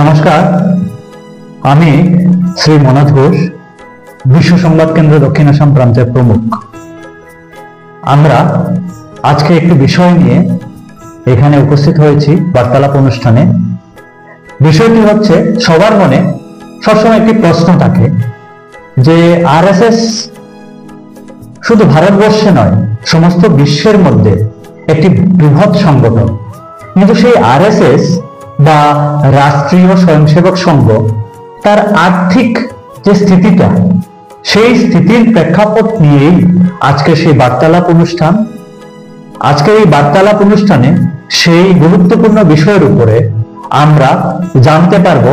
নমস্কার, আমি শ্রী মনোজ ঘোষ, বিশ্ব সংবাদ কেন্দ্র দক্ষিণ আসাম প্রান্তের প্রমুখ। আমরা আজকে একটি বিষয় নিয়ে এখানে উপস্থিত হয়েছি বার্তালাপ অনুষ্ঠানে। বিষয়টি হচ্ছে, সবার মনে সবসময় একটি প্রশ্ন থাকে যে আরএসএস শুধু ভারতবর্ষে নয়, সমস্ত বিশ্বের মধ্যে একটি বৃহৎ সংগঠন, কিন্তু সেই আরএসএস বা রাষ্ট্রীয় স্বয়ংসেবক সংঘ তার আর্থিক যে স্থিতিটা, সেই স্থিতির প্রেক্ষাপট নিয়েই আজকে সেই বার্তালাপ অনুষ্ঠান। আজকে এই বার্তালাপ অনুষ্ঠানে সেই গুরুত্বপূর্ণ বিষয়ের উপরে আমরা জানতে পারবো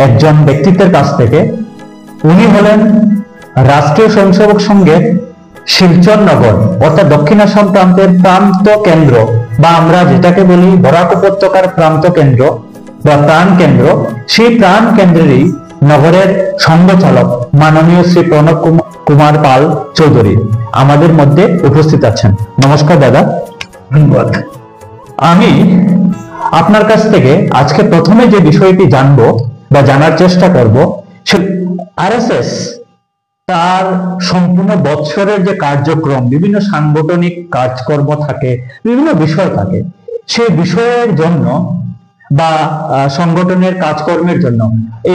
একজন ব্যক্তিত্বের কাছ থেকে। উনি হলেন রাষ্ট্রীয় স্বয়ংসেবক সংঘের শিলচর নগর অর্থাৎ দক্ষিণ আসাম প্রান্তের প্রান্ত কেন্দ্র, বা আমরা যেটাকে বলি বরাক উপত্যকার প্রান্ত কেন্দ্র বা প্রাণ কেন্দ্র, সেই প্রাণ কেন্দ্রেরই নগরের সংঘচালক মাননীয় শ্রী প্রণব কুমার পাল চৌধুরী আমাদের মধ্যে উপস্থিত আছেন। নমস্কার দাদা। ধন্যবাদ। আমি আপনার কাছ থেকে আজকে প্রথমে যে বিষয়টি জানবো বা জানার চেষ্টা করব, সে আরএসএস তার সম্পূর্ণ বৎসরের যে কার্যক্রম, বিভিন্ন সাংগঠনিক কাজকর্ম থাকে, বিভিন্ন বিষয় থাকে, সেই বিষয়ের জন্য বা সংগঠনের কাজকর্মের জন্য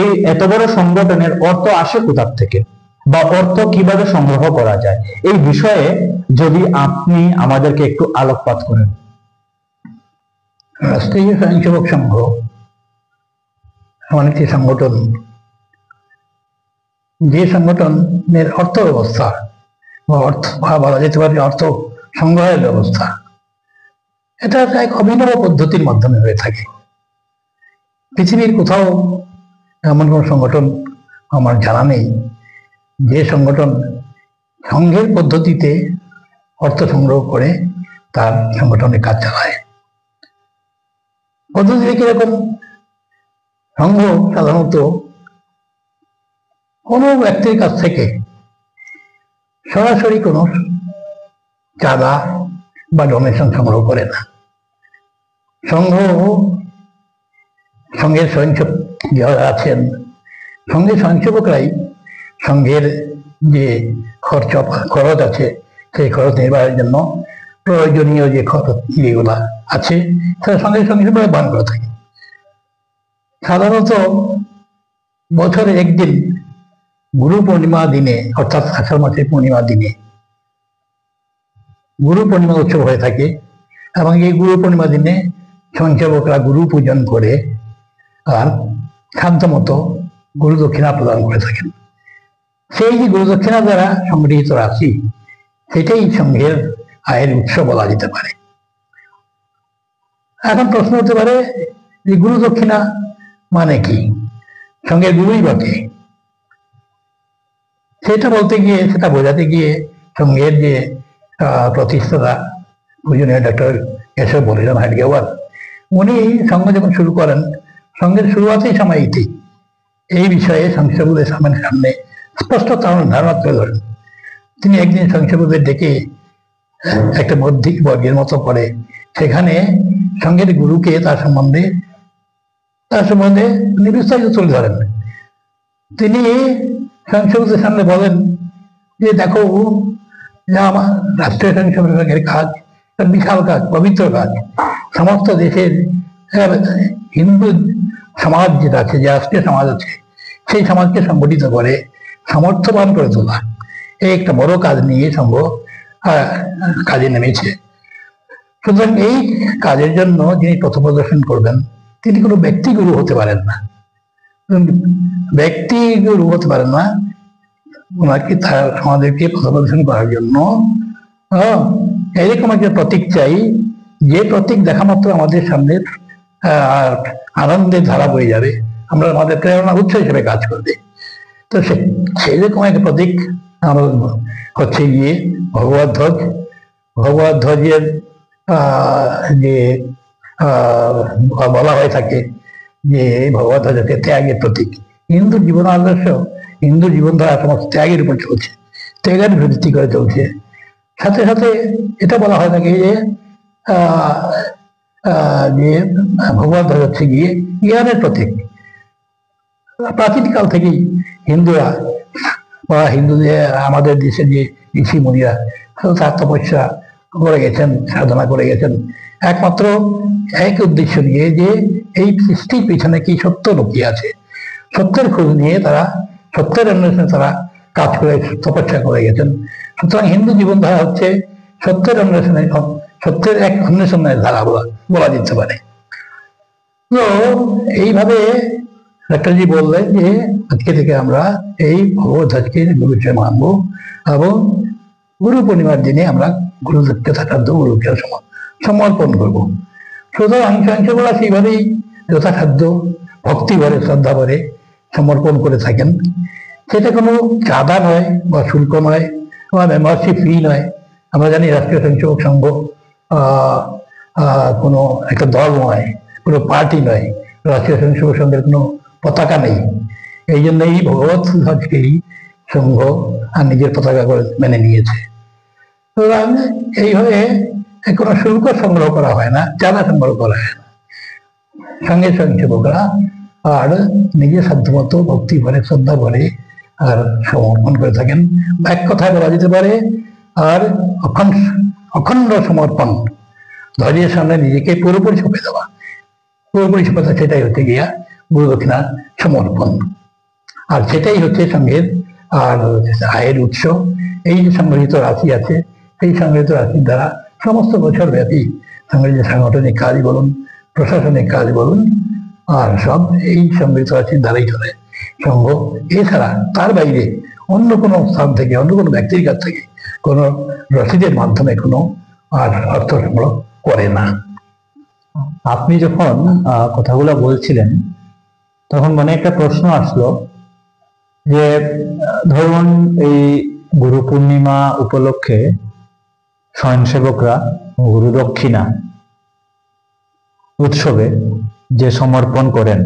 এই এত বড় সংগঠনের অর্থ আসে কোথা থেকে, বা অর্থ কিভাবে সংগ্রহ করা যায়, এই বিষয়ে যদি আপনি আমাদেরকে একটু আলোকপাত করেন। রাষ্ট্রীয় স্বয়ংসেবক সংঘ এমন একটি সংগঠন, যে সংগঠনের অর্থ ব্যবস্থা বা বলা যেতে পারে অর্থ সংগ্রহের ব্যবস্থা, এটা এক অভিনব পদ্ধতির মাধ্যমে হয়ে থাকে। পৃথিবীর কোথাও এমন কোন সংগঠন আমার জানা নেই যে সংগঠন সংঘের পদ্ধতিতে অর্থ সংগ্রহ করে তার সংগঠনের কাজ চালায়। পদ্ধতি কিরকম? সংঘ সাধারণত কোনো ব্যক্তির কাছ থেকে সরাসরি কোনো চাঁদা বা ডোনেশন সংগ্রহ করে না। সংঘের স্বয়ংসেবক যারা আছেন, সংঘের স্বয়ংসেবকরাই সংঘের যে খরচ আছে, সেই খরচ নির্বাহের জন্য প্রয়োজনীয় যে খরচ যেগুলা আছে সেটা সঙ্গে সঙ্গে বহন করে থাকে। সাধারণত বছরে একদিন গুরু পূর্ণিমা দিনে, অর্থাৎ আষাঢ় মাসের পূর্ণিমা দিনে গুরু পূর্ণিমা উৎসব হয়ে থাকে, এবং এই গুরু পূর্ণিমা দিনে স্বয়ংসেবকরা গুরু পূজন করে আর সাধ্য মতো গুরু দক্ষিণা প্রদান করে থাকেন। সেই যে গুরু দক্ষিণা দ্বারা সংগঠিত রাশি, সেটাই সংঘের আয়ের উৎস বলা যেতে পারে। এখন প্রশ্ন হতে পারে যে গুরু দক্ষিণা মানে কি, সংঘের গুরুই বা কে? সেটা বলতে গিয়ে, সেটা বোঝাতে গিয়ে সংঘের যে প্রতিষ্ঠাতা পূজনীয় ডক্টর কেশব বলিরাম হেডগেওয়ার, উনি সংঘ যখন শুরু করেন, সংঘের শুরুয়াতেই সময়টি এই বিষয়ে সংসদদের সামনে স্পষ্ট ধারণা তুলে ধরেন। তিনি একদিন সংসদদের ডেকে একটা মৌখিক বর্গের মতো করে সেখানে সংঘের গুরুকে তার সম্বন্ধে বিস্তারিত তুলে ধরেন। তিনি সংসদের সামনে বলেন যে দেখো, আমার রাষ্ট্রীয় স্বয়ংসেবকের কাজ বিশাল কাজ, পবিত্র কাজ। সমস্ত দেশের হিন্দু সমাজ যেটা আছে, যে রাষ্ট্রীয় সমাজ আছে, সেই সমাজকে সংগঠিত করে সমর্থবান করে তোলা, এই একটা বড় কাজ নিয়ে সংঘ কাজে নেমেছে। সুতরাং এই কাজের জন্য যিনি পথ প্রদর্শন করবেন, তিনি কোনো ব্যক্তি গুরু হতে পারেন না। ব্যক্তি গুরু হতে পারেন না, ওনাকে আমাদেরকে পথ প্রদর্শন করার জন্য এরকম একটা প্রতীক চাই, যে প্রতীক দেখা মাত্র আমাদের সামনে আনন্দের ধারা বয়ে যাবে, আমরা আমাদের প্রেরণা উৎস হিসেবে কাজ করবে। তো সেরকম একটা প্রতীক হচ্ছে গিয়ে ভগবত ধ্বজ। ভগবত ধ্বজের যে বলা হয়ে থাকে যে ভগবত ধ্বজ হচ্ছে ত্যাগের প্রতীক। হিন্দু জীবন আদর্শ, হিন্দু জীবনধারা সমস্ত ত্যাগের উপর চলছে, ত্যাগের ভিত্তি করে চলছে। সাথে সাথে এটা বলা হয় থাকে যে ভগবত ধ্বজ হচ্ছে গিয়ে জ্ঞানের প্রতীক। প্রাচীনকাল থেকেই হিন্দুরা বা হিন্দুদের আমাদের দেশে যে ঋষি মুনিরা তার তপস্যা করে গেছেন, সাধনা করে গেছেন একমাত্র এক উদ্দেশ্য নিয়ে, যে এই সৃষ্টির পিছনে কি সত্য লুকিয়ে আছে, সত্যের খোঁজ নিয়ে তারা, সত্যের অন্বেষণে তারা কাজ করে তপস্যা করে গেছেন। সুতরাং হিন্দু জীবনধারা হচ্ছে সত্যের অন্বেষণে, সত্যের এক অন্বেষণের ধারা বলা যেতে পারে। তো এইভাবে ডাক্তারজি বললেন যে আজকে থেকে আমরা এই ভগবত ধ্বজকে গুরু হিসেবে মানবো এবং গুরু পূর্ণিমার দিনে আমরা গুরুদেবকে যথাসাধ্য গুরুকে সমর্পণ করবো। সুতরাং স্বয়ংসেবকরা সেইভাবেই যথাসাধ্য ভক্তি ভরে, শ্রদ্ধা ভরে সমর্পণ করে থাকেন। সেটা কোনো চাঁদা নয় বা শুল্ক নয় বা মেম্বারশিপ ফি নয়। আমরা জানি রাষ্ট্রীয় স্বয়ংসেবক সংঘ কোনো একটা দল নয়, কোনো পার্টি নয়, রাষ্ট্রীয় স্বয়ংসেবক সংঘের কোনো পতাকা নেই। এই জন্যই ভগবত ধ্বজকেই সংঘ আর নিজের পতাকা করে মেনে নিয়েছে। সুতরাং এইভাবে কোনো শুল্ক সংগ্রহ করা হয় না, চাঁদা সংগ্রহ করা হয় না। সঙ্গে স্বয়ংসেবকরা আর নিজের সাধ্যমতো ভক্তি ভরে, শ্রদ্ধা ভরে আর সমর্পণ করে থাকেন। এক কথায় বলা যেতে পারে আর অখণ্ড সমর্পণ, ধ্বজের সামনে নিজেকে পুরোপুরি সঁপে দেওয়া। পুরোপুরি সঁপে দেওয়া, সেটাই হচ্ছে গিয়া গুরু দক্ষিণা সমর্পণ। আর সেটাই হচ্ছে সংঘের আর আয়ের উৎস। এই যে সংগঠিত রাশি আছে, এই সংগঠিত রাশির দ্বারা সমস্ত বছর ব্যাপী সংগঠিত সাংগঠনিক কাজ বলুন, প্রশাসনিক কাজ বলুন, আর সব এই সংগঠিত রাশির দ্বারাই চলে সংঘ। এছাড়া তার বাইরে অন্য কোনো স্থান থেকে, অন্য কোনো ব্যক্তির কাছ থেকে কোনো রসিদের মাধ্যমে কোনো আর অর্থ সংগ্রহ করে না। আপনি যখন কথাগুলো বলছিলেন তখন মনে একটা প্রশ্ন আসলো যে ধরুন এই গুরু পূর্ণিমা উপলক্ষে স্বয়ংসেবকরা গুরু দক্ষিণা উৎসবে যে সমর্পণ করেন,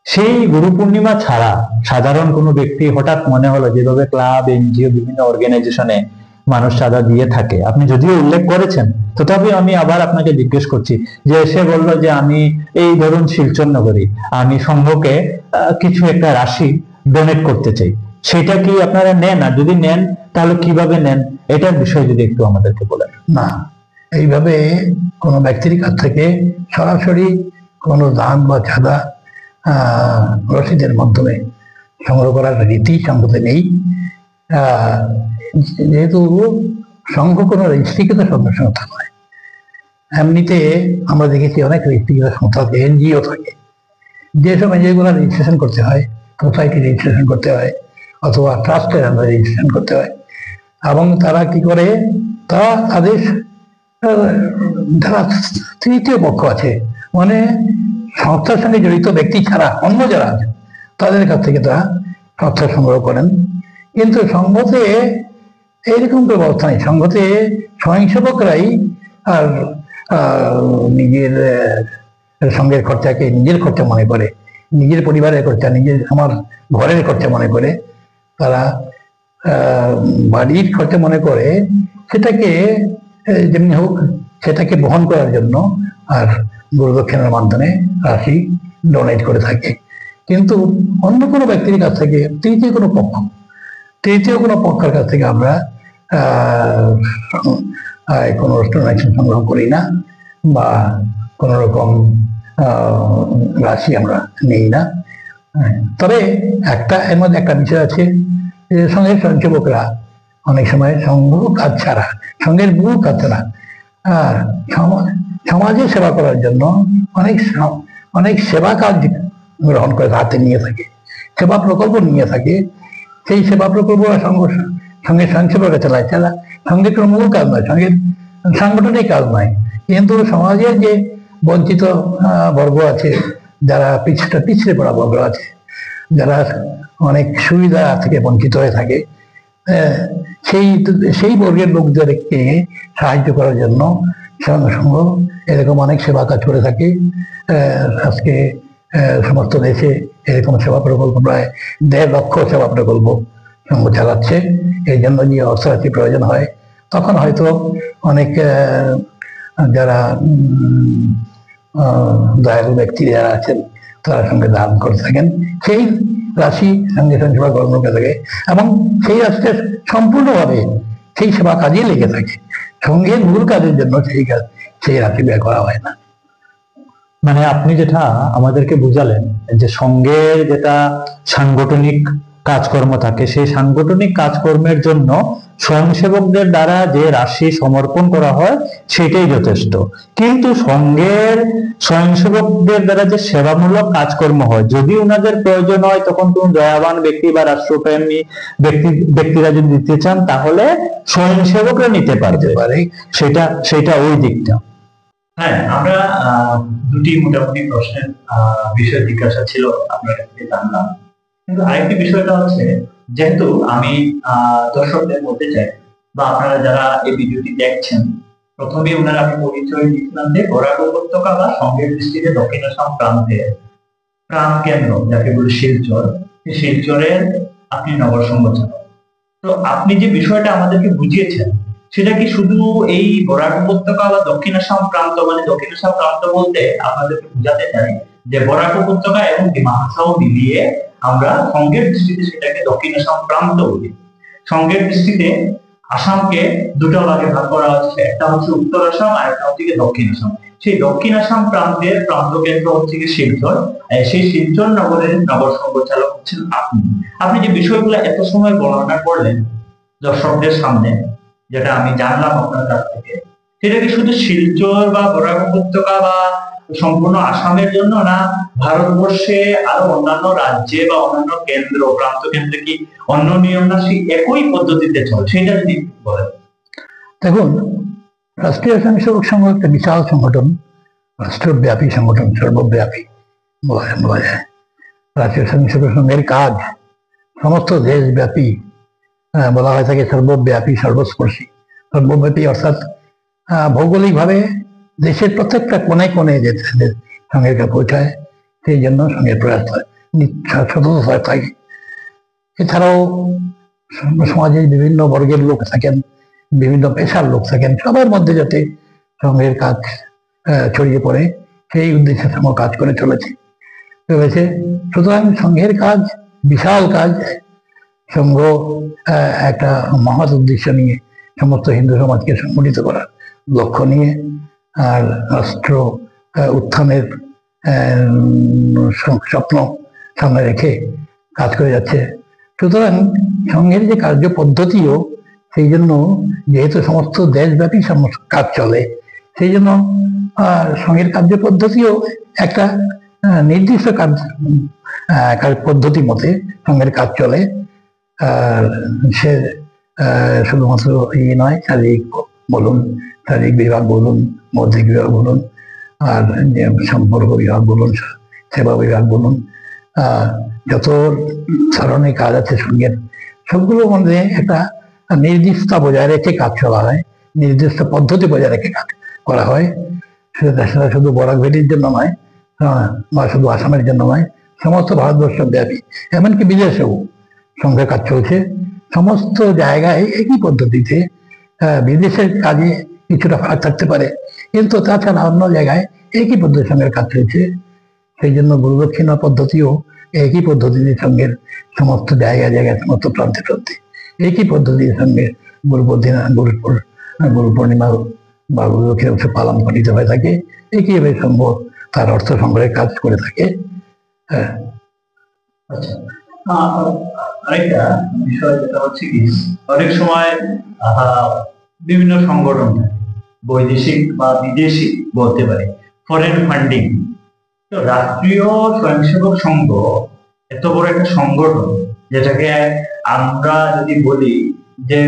সেই গুরু পূর্ণিমা ছাড়া সাধারণ কোনো ব্যক্তি হঠাৎ মনে হলো যেভাবে ক্লাব, এনজিও, বিভিন্ন অর্গানাইজেশনে মানুষ চাঁদা দিয়ে থাকে, আপনি যদিও উল্লেখ করেছেন, তথাপি আমি আবার আপনাকে জিজ্ঞেস করছি যে সে বলল যে আমি এই ধরুন শিলচর নগরী, আমি সংঘকে কিছু একটা রাশি ডোনেট করতে চাই, সেটা কি আপনারা নেন? আর যদি নেন তাহলে কিভাবে নেন, এটার বিষয়ে যদি একটু আমাদেরকে বলেন। না, এইভাবে কোনো ব্যক্তির কাছ থেকে সরাসরি কোনো দান বা চাঁদা রসিদের মাধ্যমে সংগ্রহ করার রীতি সংঘতে নেই। যেহেতু সংঘ কোনো রেজিস্ট্রিকৃত সংস্থা নয়। এমনিতে আমরা দেখেছি অনেক রেজিস্ট্রিকৃত সংস্থা থাকে, এনজিও থাকে, যে সব এনজিওগুলো রেজিস্ট্রেশন করতে হয়, সোসাইটি রেজিস্ট্রেশন করতে হয় অথবা ট্রাস্টের আন্ডারে রেজিস্ট্রেশন করতে হয়। এবং তারা কি করে, তারা তাদের যারা তৃতীয় পক্ষ আছে, মানে সংস্থার সঙ্গে জড়িত ব্যক্তি ছাড়া অন্য যারা আছে তাদের কাছ থেকে তারা তথ্য সংগ্রহ করেন। কিন্তু সংঘতে এইরকম কোনো ব্যবস্থা নেই। সংঘতে স্বয়ংসেবকরাই আর নিজের সঙ্গের খরচাকে নিজের খরচা মনে করে, নিজের পরিবারের খরচা, নিজের আমার ঘরের খরচা মনে করে, তারা বাড়ির খরচা মনে করে সেটাকে যেমনি হোক সেটাকে বহন করার জন্য আর গুরুদক্ষিণার মাধ্যমে রাশি ডোনেট করে থাকে। কিন্তু অন্য কোনো ব্যক্তির কাছ থেকে, তৃতীয় কোনো পক্ষের কাছ থেকে আমরা কোনো ডোনেশন সংগ্রহ করি না বা কোনো রকম রাশি আমরা নেই না। তবে এর মধ্যে একটা বিষয় আছে যে সঙ্গের স্বয়ংসেবকরা অনেক সময় সংঘ কাজ ছাড়া, সঙ্গের মূল কাজ ছাড়া সমাজে সেবা করার জন্য অনেক সেবা কাজ গ্রহণ করে হাতে নিয়ে থাকে, সেবা প্রকল্প নিয়ে থাকে। সেই সেবা প্রকল্প সঙ্গে স্বয়ংসেবকরা চালায়, সঙ্গে কোনো মূল কাজ নয়, সঙ্গে সাংগঠনিক কাজ নয়। কিন্তু সমাজের যে বঞ্চিত বর্গ আছে, যারা পিছড়ে পড়া বর্গ আছে, যারা অনেক সুবিধা থেকে বঞ্চিত হয়ে থাকে, সেই বর্গের লোকদেরকে সাহায্য করার জন্য সংঘ এরকম অনেক সেবা কাজ করে থাকে। আজকে সমস্ত দেশে এরকম সেবা প্রকল্প প্রায় 1.5 লক্ষ সেবা প্রকল্প সংঘ চালাচ্ছে। এই জন্য যে অর্থরাশি প্রয়োজন হয়, তখন হয়তো অনেক যারা দয়ালু ব্যক্তি যারা আছেন, তারা সঙ্গে দান করে থাকেন। সেই রাশি সঙ্গে সেবা কর্মকে থাকে এবং সেই রাশিটা সম্পূর্ণভাবে সেই সেবা কাজেই লেগে থাকে। সঙ্গের মূল কাজের জন্য সেই রাশি ব্যয় করা হয় না। মানে আপনি যেটা আমাদেরকে বুঝালেন যে সঙ্ঘের যেটা সাংগঠনিক কাজকর্ম থাকে, সেই সাংগঠনিক কাজকর্মের জন্য স্বয়ংসেবকদের দ্বারা যে রাশি সমর্পণ করা হয় সেটাই যথেষ্ট, কিন্তু সঙ্ঘের স্বয়ংসেবকদের দ্বারা যে সেবামূলক কাজকর্ম হয়, যদি ওনাদের প্রয়োজন হয় তখন কোন দয়াবান ব্যক্তি বা রাষ্ট্রপ্রেমী ব্যক্তিরা যদি দিতে চান তাহলে স্বয়ংসেবকরা নিতে পারবে। সেটা সেটা ওই দিকটা। হ্যাঁ, আমরা দুটি মোটামুটি প্রশ্নের বিষয় জিজ্ঞাসা ছিল আপনার কাছে জানলাম, কিন্তু আরেকটি বিষয়টা হচ্ছে, যেহেতু আমি দর্শকদের বলতে চাই বা আপনারা যারা এই ভিডিওটি দেখছেন, প্রথমে ওনারা আমি পরিচয় দিয়েছিলাম যে বরাক উপত্যকা বা সঙ্ঘের দৃষ্টিতে দক্ষিণ আসাম প্রান্তের প্রাণ কেন্দ্র যাকে বলে শিলচর, এই শিলচরের আপনি নগর সংঘ চালক। তো আপনি যে বিষয়টা আমাদেরকে বুঝিয়েছেন সেটা কি শুধু এই বরাক উপত্যকা বা দক্ষিণ আসাম প্রান্ত, মানে দক্ষিণ আসাম প্রান্ত বলতে আপনাদেরকে বোঝাতে চাই যে বরাক উপত্যকা এবং ডিমা হাসাও মিলিয়ে আমরা সঙ্ঘের দৃষ্টিতে সেটাকে দক্ষিণ আসাম প্রান্ত বলি। সঙ্ঘের দৃষ্টিতে আসামকে দুটো ভাগে ভাগ করা হচ্ছে, একটা হচ্ছে উত্তর আসাম আর একটা হচ্ছে দক্ষিণ আসাম। সেই দক্ষিণ আসাম প্রান্তের প্রান্ত কেন্দ্র হচ্ছে শিলচর। সেই শিলচর নগরের নগর সংঘ চালক হচ্ছেন আপনি। আপনি যে বিষয়গুলো এত সময় বর্ণনা করলেন দর্শকদের সামনে, যেটা আমি জানলাম আপনার কাছ থেকে, সেটা কি শুধু শিলচর বা বরাক উপত্যকা বা সম্পূর্ণ আসামের জন্য, না ভারতবর্ষে আরো অন্যান্য রাজ্যে বা অন্যান্য কেন্দ্র প্রান্ত কেন্দ্রে কি অন্য নিয়ম না সেই একই পদ্ধতিতে চলে, সেটা যদি বলেন। দেখুন, রাষ্ট্রীয় স্বয়ংসেবক সংঘ একটা বিশাল সংগঠন, রাষ্ট্রব্যাপী সংগঠন, সর্বব্যাপী বলা যায়। রাষ্ট্রীয় স্বয়ংসেবক সংঘের কাজ সমস্ত দেশব্যাপী, বলা হয় থাকে সর্বব্যাপী, সর্বস্পর্শী। সর্বব্যাপী অর্থাৎ ভৌগোলিকভাবে দেশের প্রত্যেকটা কোণে কোণে যে সংঘের কাছে পৌঁছায়, সেই জন্য সংঘের প্রয়াস সতত থাকে। এছাড়াও সমাজের বিভিন্ন বর্গের লোক থাকেন, বিভিন্ন পেশার লোক থাকেন, সবার মধ্যে যাতে সংঘের কাজ ছড়িয়ে পড়ে সেই উদ্দেশ্যে সংঘ কাজ করে চলেছে। সুতরাং সংঘের কাজ বিশাল কাজ। সংঘ একটা মহৎ উদ্দেশ্য নিয়ে সমস্ত হিন্দু সমাজকে সংগঠিত করার লক্ষ্য নিয়ে আর রাষ্ট্র উত্থানের স্বপ্ন সামনে রেখে কাজ করে যাচ্ছে। সুতরাং সংঘের যে কার্য পদ্ধতিও সেই জন্য, যেহেতু সমস্ত দেশব্যাপী কাজ চলে, সেই জন্য সংঘের কার্য পদ্ধতিও একটা নির্দিষ্ট কাজ পদ্ধতি মতে সংঘের কাজ চলে। আর সে শুধুমাত্র নয়, শারীরিক বলুন, শারীরিক বিভাগ বলুন, বৌদ্ধিক বিভাগ বলুন, আর সম্পর্ক বিভাগ বলুন, সেবা বিভাগ বলুন, যত ধরনের কাজ আছে সংঘের, সবগুলোর মধ্যে একটা নির্দিষ্ট বজায় রেখে কাজ চলা হয়, নির্দিষ্ট পদ্ধতি বজায় রেখে কাজ করা হয়। সেটা শুধু বরাক ভ্যালির জন্য নয়, বা শুধু আসামের জন্য নয়, সমস্ত ভারতবর্ষ ব্যাপী, এমনকি বিদেশেও সংঘের কাজ চলছে। সমস্ত জায়গায় একই পদ্ধতিতে, বিদেশের কাজে কিছুটা ফারাক থাকতে পারে, কিন্তু তাছাড়া অন্য জায়গায় একই পদ্ধতির সংঘের কাজ চলছে। সেই জন্য গুরুদক্ষিণা পদ্ধতিও একই পদ্ধতিতে সংঘের সমস্ত জায়গায় জায়গায়, সমস্ত প্রান্তে প্রান্তে একই পদ্ধতির সঙ্গে গুরু পূর্ণিমা বা গুরুদক্ষিণা উৎসব পালন করিতে হয়ে থাকে। একইভাবে সংঘ তার অর্থ সংগ্রহের কাজ করে থাকে। হ্যাঁ, আচ্ছা, আরেকটা বিষয় যেটা হচ্ছে কি, অনেক সময় বিভিন্ন সংগঠন থাকে, বৈদেশিক বা বিদেশি বলতে পারি, ফরেন ফান্ডিং। তো রাষ্ট্রীয় স্বয়ংসেবক সংঘ এত বড় একটা সংগঠন, যেটাকে আমরা যদি বলি যে,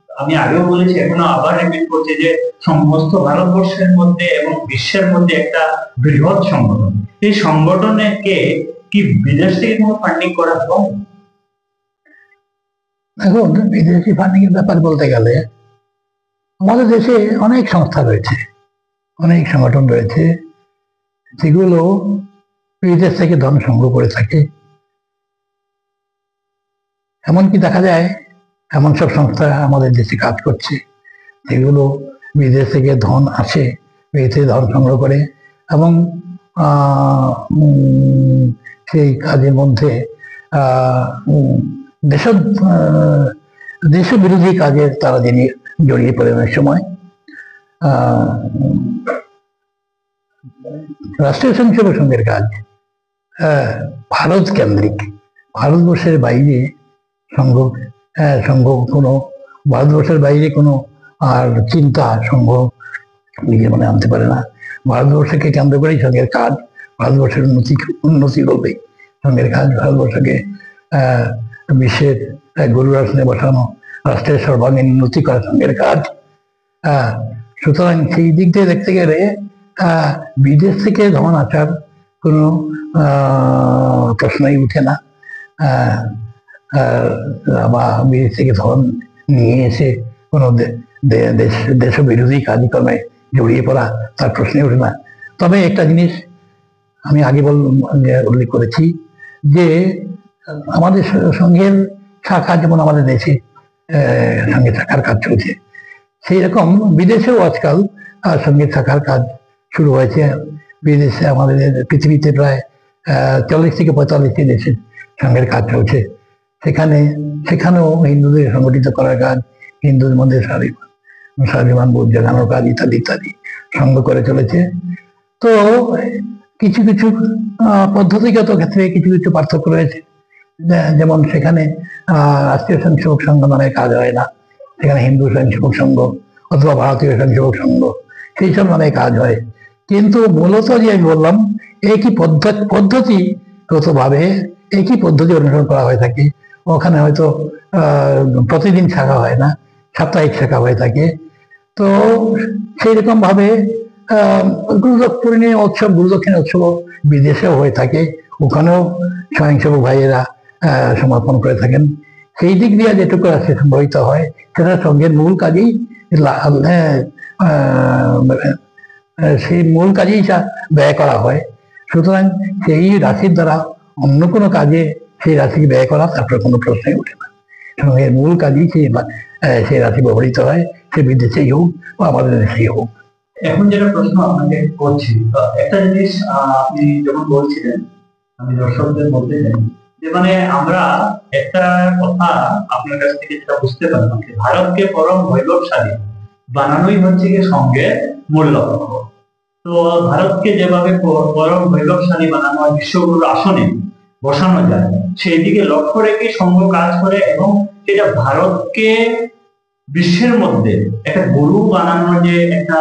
আমি আগেও বলেছি এখনো আবার রিপিট করছি, যে সমস্ত ভারতবর্ষের মধ্যে এবং বিশ্বের মধ্যে একটা বৃহৎ সংগঠন। এই সংগঠনকে কি বিদেশ থেকে কোনো ফান্ডিং করা হয়? এখন বিদেশি ফান্ডিং এর ব্যাপার বলতে গেলে আমাদের দেশে অনেক সংস্থা রয়েছে, অনেক সংগঠন রয়েছে, যেগুলো বিদেশ থেকে ধন সংগ্রহ করে থাকে। এমনকি দেখা যায় এমন সব সংস্থা আমাদের দেশে কাজ করছে যেগুলো বিদেশ থেকে ধন আসে, বিদেশ থেকে ধন সংগ্রহ করে এবং সেই কাজের মধ্যে দেশ দেশবিরোধী কাজে তারা যিনি জড়িয়ে পড়ে অনেক সময়। রাষ্ট্রীয় স্বয়ংসেবক সংঘের কাজ ভারত কেন্দ্রিক, ভারতবর্ষের বাইরে সংঘ সংঘ কোনো ভারতবর্ষের বাইরে কোনো আর চিন্তা সংঘ নিজের মনে আনতে পারে না। ভারতবর্ষকে কেন্দ্র করেই সংঘের কাজ, ভারতবর্ষের উন্নতি করবে সংঘের কাজ, ভারতবর্ষকে বিশ্বের গরুর আসনে বসানো, রাষ্ট্রের সর্বাঙ্গীন উন্নতি করা সংঘের কাজ। সুতরাং সেই দিক দিয়ে দেখতে গেলে বিদেশ থেকে ধন আসার কোনো প্রশ্নই উঠে না, বা বিদেশ থেকে ধন নিয়ে এসে কোনো দেশ বিরোধী কার্যক্রমে জড়িয়ে পড়া তার প্রশ্নই উঠে না। তবে একটা জিনিস আমি আগে উল্লেখ করেছি যে আমাদের সঙ্ঘের শাখা যেমন আমাদের দেশে সঙ্গে শাখার কাজ চলছে, সেই রকম বিদেশেও আজকাল সঙ্গে শাখার কাজ শুরু হয়েছে। বিদেশে আমাদের পৃথিবীতে প্রায় 40 থেকে 45টি দেশে সঙ্ঘের কাজ চলছে। সেখানেও হিন্দুদের সংগঠিত করার কাজ, হিন্দুদের মধ্যে স্বাভিমান বোধ জাগানোর কাজ ইত্যাদি ইত্যাদি সঙ্গ করে চলেছে। তো কিছু কিছু পদ্ধতিগত ক্ষেত্রে কিছু কিছু পার্থক্য রয়েছে। যেমন সেখানে রাষ্ট্রীয় স্বয়ংসেবক সংঘ নামে কাজ হয় না, সেখানে হিন্দু স্বয়ংসেবক সংঘ অথবা ভারতীয় স্বয়ংসেবক সংঘ সেই সব নামে কাজ হয়। কিন্তু মূলত যে আমি বললাম একই পদ্ধতিগতভাবে একই পদ্ধতি অনুসরণ করা হয়ে থাকে। ওখানে হয়তো প্রতিদিন শাখা হয় না, সাপ্তাহিক শাখা হয়ে থাকে। তো সেই রকম ভাবে গুরুদক্ষিণী উৎসব, গুরুদক্ষিণী উৎসব বিদেশেও হয়ে থাকে, ওখানেও স্বয়ংসেবক ভাইয়েরা সমর্পণ করে থাকেন। সেই দিক দিয়ে যেটুকু আছে সংগঠিত হয় সেটা সঙ্গের মূল কাজেই সেই মূল কাজেই ব্যয় করা হয়। সুতরাং সেই রাশির দ্বারা অন্য কোনো কাজে সেই রাশি ব্যয় করা তারপরে কোনো প্রশ্নই ওঠে না। সঙ্গের মূল কাজেই সেই রাশি ব্যবহৃত হয়, সে বিদেশেই হোক বা আমাদের দেশেই হোক। এখন যেটা প্রশ্ন আপনাকে করছি, একটা জিনিস আপনি যখন বলছিলেন আমি দর্শকদের বলতে চাই যে মানে আমরা একটা কথা আপনার কাছ থেকে যেটা বুঝতে পারলাম যে ভারতকে পরম বৈভবশালী বানানোই হচ্ছে কি সঙ্গের মূল লক্ষ্য। তো ভারতকে যেভাবে পরম বৈভবশালী বানানো হয়, বিশ্বগুরুর আসনে বসানো যায়, সেই দিকে লক্ষ্য রেখে সংঘ কাজ করে এবং সেটা ভারতকে বিশ্বের মধ্যে একটা গুরু বানানোর যে একটা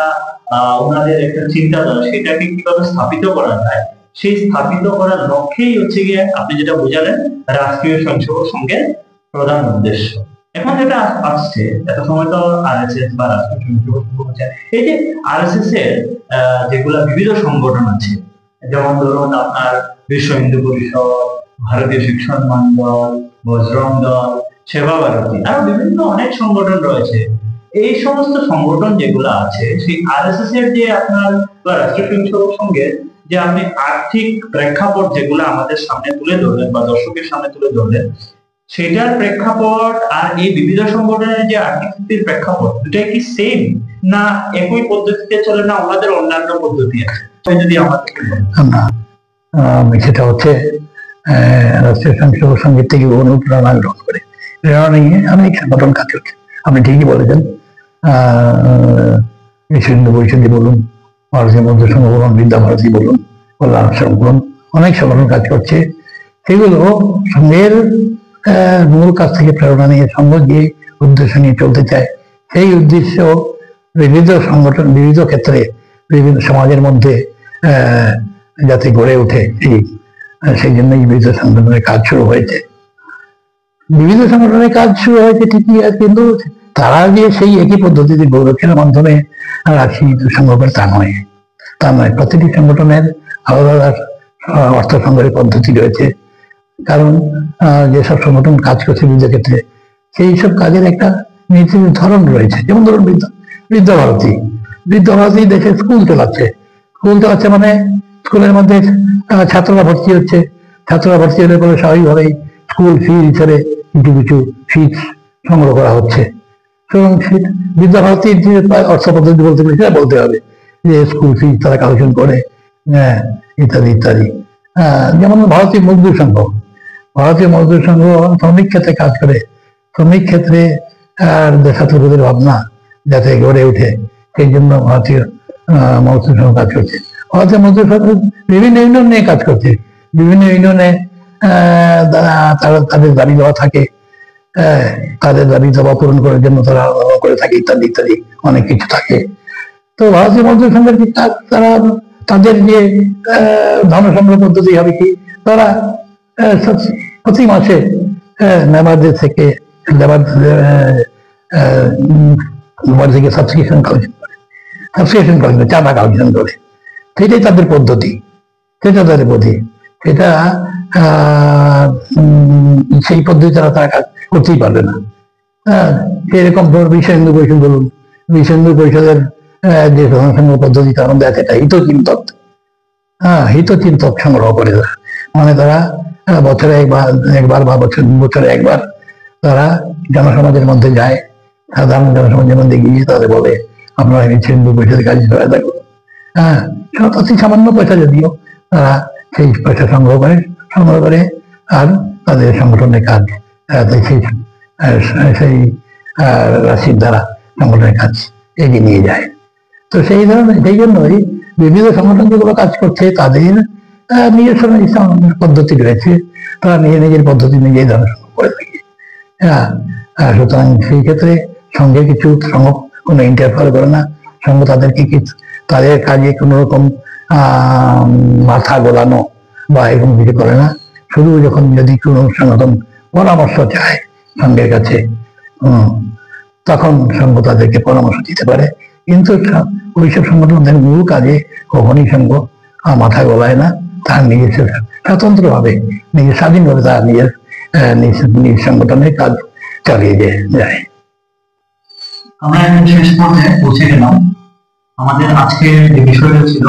ওনাদের একটা চিন্তাধারা, সেটাকে কিভাবে স্থাপিত করা যায়, সেই স্থাপিত করার লক্ষ্যেই হচ্ছে গিয়ে আপনি যেটা বোঝালেন রাষ্ট্রীয় স্বয়ংসেবক সংঘের প্রধান উদ্দেশ্য। এখন যেটা আসছে, এত সময় তো আরএসএস বা রাষ্ট্রীয় স্বয়ংসেবক সংঘ হচ্ছে, এই যে আরএসএস এর যেগুলা বিবিধ সংগঠন আছে, যেমন ধরুন আপনার বিশ্ব হিন্দু পরিষদ, ভারতীয় শিক্ষণ মন্ডল, বজরং দল, সেবা ভারতী, আরো বিভিন্ন অনেক সংগঠন রয়েছে। এই সমস্ত সংগঠন যেগুলো আছে, সেই আরএসএস এর যে আপনার বা রাষ্ট্রীয় স্বয়ংসেবক সংঘের যে আপনি আর্থিক প্রেক্ষাপট যেগুলো আমাদের সামনে তুলে ধরলেন বা দর্শকের সামনে তুলে ধরলেন, সেটার প্রেক্ষাপট আর এই বিবিধ সংগঠনের যে আর্থিক স্থিতির প্রেক্ষাপট, দুটাই কি সেম না একই পদ্ধতিতে চলে, না ওনাদের অন্যান্য পদ্ধতি আছে? যদি আমাদেরকে না, সেটা হচ্ছে রাষ্ট্রীয় স্বয়ংসেবক সংঘের থেকে অনুপ্রেরণা গ্রহণ করে প্রেরণা নিয়ে অনেক সংগঠন কাজ করছে। আপনি ঠিকই বলেছেন, বিশ্ব হিন্দু পরিষদই বলুন, ভারতীয় মধ্য সংঘ বলুন, বিদ্যা ভারতী বলুন, কল্যাণ আশ্রম বলুন, অনেক সংগঠন কাজ করছে। সেগুলো সংঘের মূল কাজ থেকে প্রেরণা নিয়ে সংঘ যে উদ্দেশ্য নিয়ে চলতে চায়, সেই উদ্দেশ্য বিবিধ সংগঠন বিবিধ ক্ষেত্রে বিভিন্ন সমাজের মধ্যে যাতে গড়ে ওঠে, সেই জন্যই বিবিধ সংগঠনের কাজ শুরু হয়েছে। বিবিধ সংগঠনের কাজ শুরু হয়েছে ঠিকই, কিন্তু তারা যে সেই একই পদ্ধতিতে গৌরক্ষের মাধ্যমে রাখি সংগ্রহ করে তা নয়। প্রতিটি সংগঠনের আলাদা আলাদা অর্থ সংগ্রহের পদ্ধতি রয়েছে। কারণ যেসব সংগঠন কাজ করছে বিবিধ ক্ষেত্রে, সেই সব কাজের একটা নির্দিষ্ট ধরন রয়েছে। যেমন ধরুন বিদ্যা ভারতী দেশে স্কুল চালাচ্ছে মানে স্কুলের মধ্যে ছাত্ররা ভর্তি হচ্ছে, হলে পরে স্বাভাবিকভাবেই স্কুল ফি হিসেবে কিছু ফিস সংগ্রহ করা হচ্ছে। এবং বিদ্যা ভারতীর যে অর্থ পদ্ধতি বলতে সেটা বলতে হবে যে স্কুল ফি তারা কালেকশন করে হ্যাঁ, ইত্যাদি ইত্যাদি। যেমন ভারতীয় মজদুর সংঘ, ভারতীয় মজদুর সংঘ শ্রমিক ক্ষেত্রে কাজ করে। শ্রমিক ক্ষেত্রে দেশাত্মবোধের ভাবনা যাতে গড়ে ওঠে, সেই জন্য ভারতীয় মজদুর সংঘ কাজ করছে। ভারতীয় মজদুর সংঘ বিভিন্ন ইউনিয়ন নিয়ে কাজ করছে। বিভিন্ন ইউনিয়নে তাদের দাবি দেওয়া থাকে, তাদের দাবি দাবা পূরণ করার জন্য তারা করে থাকে, ইত্যাদি ইত্যাদি অনেক কিছু থাকে। তো ভারতীয় মজদুর সংঘের কি কাজ, তারা তাদের যে ধনসংগ্রহ পদ্ধতি হবে কি, তারা প্রতি মাসে লেবারদের থেকে লেবার থেকে সাবস্ক্রিপশন কালেকশন করে, চাঁদা কালেকশন করে। সেটাই তাদের পদ্ধতি, সেটা তাদের পদ্ধতি। সেটা সেই পদ্ধতি তারা কাজ করতেই পারবে না। এরকম বিশ্ব হিন্দু পরিষদ বলুন, বিশ্ব হিন্দু পরিষদের যে ধনসংগ্রহ পদ্ধতি তার মধ্যে আছে একটা হিতচিন্তক, হিতচিন্তক সংগ্রহ করে তারা, মানে তারা বছরে একবার বা বছরে একবার তারা জনসমাজের মধ্যে যায়, সাধারণ জনসমাজের মধ্যে গিয়ে তাদের বলে আপনারা হিন্দু পরিষদের কাজে সহায়তা করুন। অতি সামান্য পয়সা যদিও, তারা সেই পয়সা সংগ্রহ করে আর তাদের সংগঠনের কাজ সেই রাশির দ্বারা সংগঠনের কাজ এগিয়ে নিয়ে যায়। তো সেই জন্যই বিভিন্ন সংগঠন যেগুলো কাজ করছে তাদের নিজস্ব পদ্ধতি রয়েছে, তারা নিজের পদ্ধতি নিজেই ধর্ষণ করে থাকে। সুতরাং সেই ক্ষেত্রে সঙ্গে কিছু সংঘ কোনো ইন্টারফেয়ার করে না, সংঘ তাদের কাজে কোনো রকম মাথা গোলানো বা এরকম কিছু করে না। শুধু যখন যদি কোনো সংগঠন পরামর্শ চায় সংঘের কাছে, তখন সংঘ তাদেরকে পরামর্শ দিতে পারে। কিন্তু ওইসব সংগঠনদের মূল কাজে কখনই সংঘ মাথা গলায় না, তার নিজস্ব স্বতন্ত্রভাবে নিজের স্বাধীনভাবে তার নিজ সংগঠনের কাজ চালিয়ে যায়। আমরা এখন শেষ পর্যায়ে পৌঁছে গেলাম। আমাদের আজকের যে বিষয়টা ছিল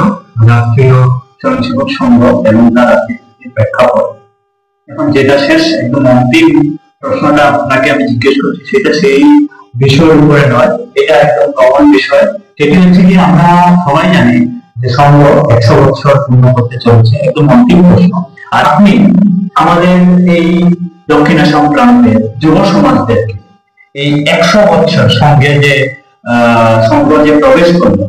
রাষ্ট্রীয় স্বয়ংসেবক সংঘ এবং তার রাজনীতির প্রেক্ষাপট। এখন যেটা শেষ একদম অন্তিম প্রশ্নটা আপনাকে আমি জিজ্ঞেস করছি, সেটা সেই বিষয়ের উপরে নয়, এটা একদম কমন বিষয়। সেটি হচ্ছে কি, আমরা সবাই জানি যে সংঘ 100 বছর পূর্ণ করতে চলছে, একদম অন্তিম প্রশ্ন। আর আপনি আমাদের এই দক্ষিণ আসাম প্রান্তের যুব সমাজদেরকে এই 100 বছর সঙ্গে যে সংঘ যে প্রবেশ করলো,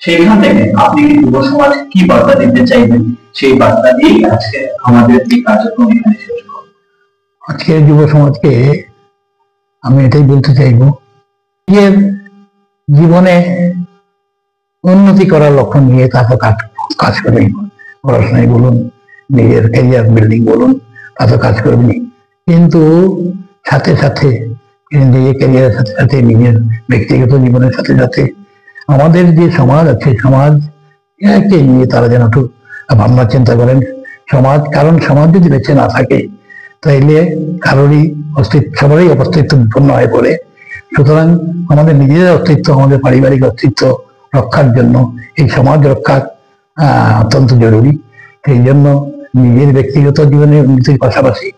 সেইখান থেকে আপনি কি যুব সমাজ কি বার্তা দিতে চাইবেন, সেই বার্তা দিয়ে আজকে আমাদের এই কার্যক্রম এখানে শেষ করব। আজকে যুব সমাজকে আমি এটাই বলতে চাইব, নিজের জীবনে উন্নতি করার লক্ষ্য নিয়ে তাকে কাজ করবেন। পড়াশোনায় বলুন, নিজের ক্যারিয়ার বিল্ডিং বলুন, তাতে কাজ করবেন, কিন্তু সাথে সাথে নিজের ক্যারিয়ারের সাথে সাথে নিজের ব্যক্তিগত জীবনের সাথে সাথে আমাদের যে সমাজ আছে, সমাজকে নিয়ে তারা যেন একটু ভাবনা চিন্তা করেন। কারণ সমাজ যদি বেঁচে না থাকে তাইলে কারোরই সবারই অস্তিত্ব বিপন্ন হয়ে পড়ে। সুতরাং আমাদের নিজেদের অস্তিত্ব, আমাদের পারিবারিক অস্তিত্ব রক্ষার জন্য এই সমাজ রক্ষা অত্যন্ত জরুরি। সেই জন্য নিজের ব্যক্তিগত জীবনের উন্নতির পাশাপাশি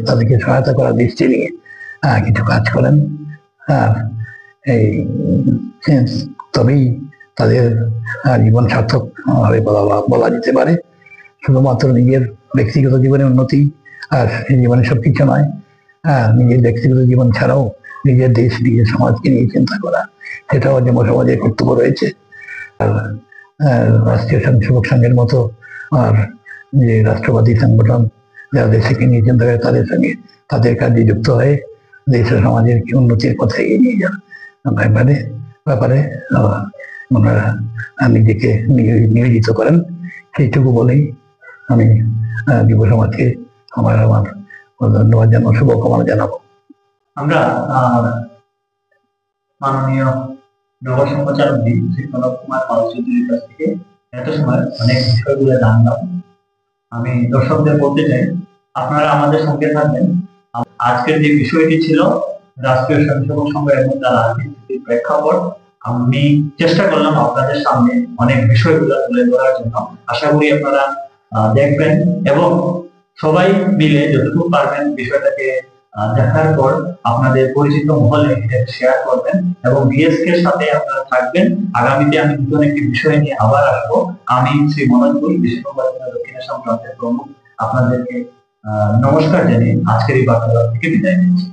তাদেরকে সহায়তা করার দৃষ্টি নিয়ে কিছু কাজ করেন। এই তবেই তাদের জীবন সার্থক ভাবে বলা যেতে পারে। শুধুমাত্র নিজের ব্যক্তিগত জীবনের উন্নতি আর জীবনে সবকিছু নয়, নিজের ব্যক্তিগত জীবন ছাড়াও নিজের দেশ, নিজের সমাজকে নিয়ে চিন্তা করা, সেটাও যুব সমাজের কর্তব্য রয়েছে। আর রাষ্ট্রীয় স্বয়ংসেবক সংঘের মতো আর যে রাষ্ট্রবাদী সংগঠন যারা দেশকে নিয়ে চিন্তা করে, তাদের সঙ্গে তাদের কাজে যুক্ত হয়ে দেশ ও সমাজের উন্নতির পথে এগিয়ে নিয়ে যান ব্যাপারে ওনারা নিজেকে নিয়োজিত করেন। সেইটুকু বলেই আমি যুব সমাজকে আমার ধন্যবাদ জানাবো, শুভকামনা জানাবো। আমরা মাননীয় নগর সম্প্রচারক শ্রী প্রণব কুমার পাল চৌধুরীর কাছ থেকে এত সময় অনেক বিষয়গুলো জানলাম। আমি দর্শকদের বলতে চাই, আপনারা আমাদের সঙ্গে থাকবেন। আজকের যে বিষয়টি ছিল রাষ্ট্রীয় স্বয়ংসেবক সংঘ এবং তার রাজনীতির প্রেক্ষাপট, আমি চেষ্টা করলাম আপনাদের সামনে অনেক বিষয়গুলো তুলে ধরার জন্য। আশা করি আপনারা দেখবেন এবং সবাই মিলে যতটুকু পারবেন বিষয়টাকে দেখার পর আপনাদের পরিচিত মহলে এটা শেয়ার করবেন এবং বিএসকে এর সাথে আপনারা থাকবেন। আগামীতে আমি নতুন একটি বিষয় নিয়ে আবার আসবো। আমি শ্রী মনোজ গুল, বিশ্ব সংবাদ কেন্দ্র দক্ষিণ আসাম প্রান্তের প্রমুখ, আপনাদেরকে নমস্কার জানিয়ে আজকের এই বার্তালাপ থেকে বিদায় নিচ্ছি।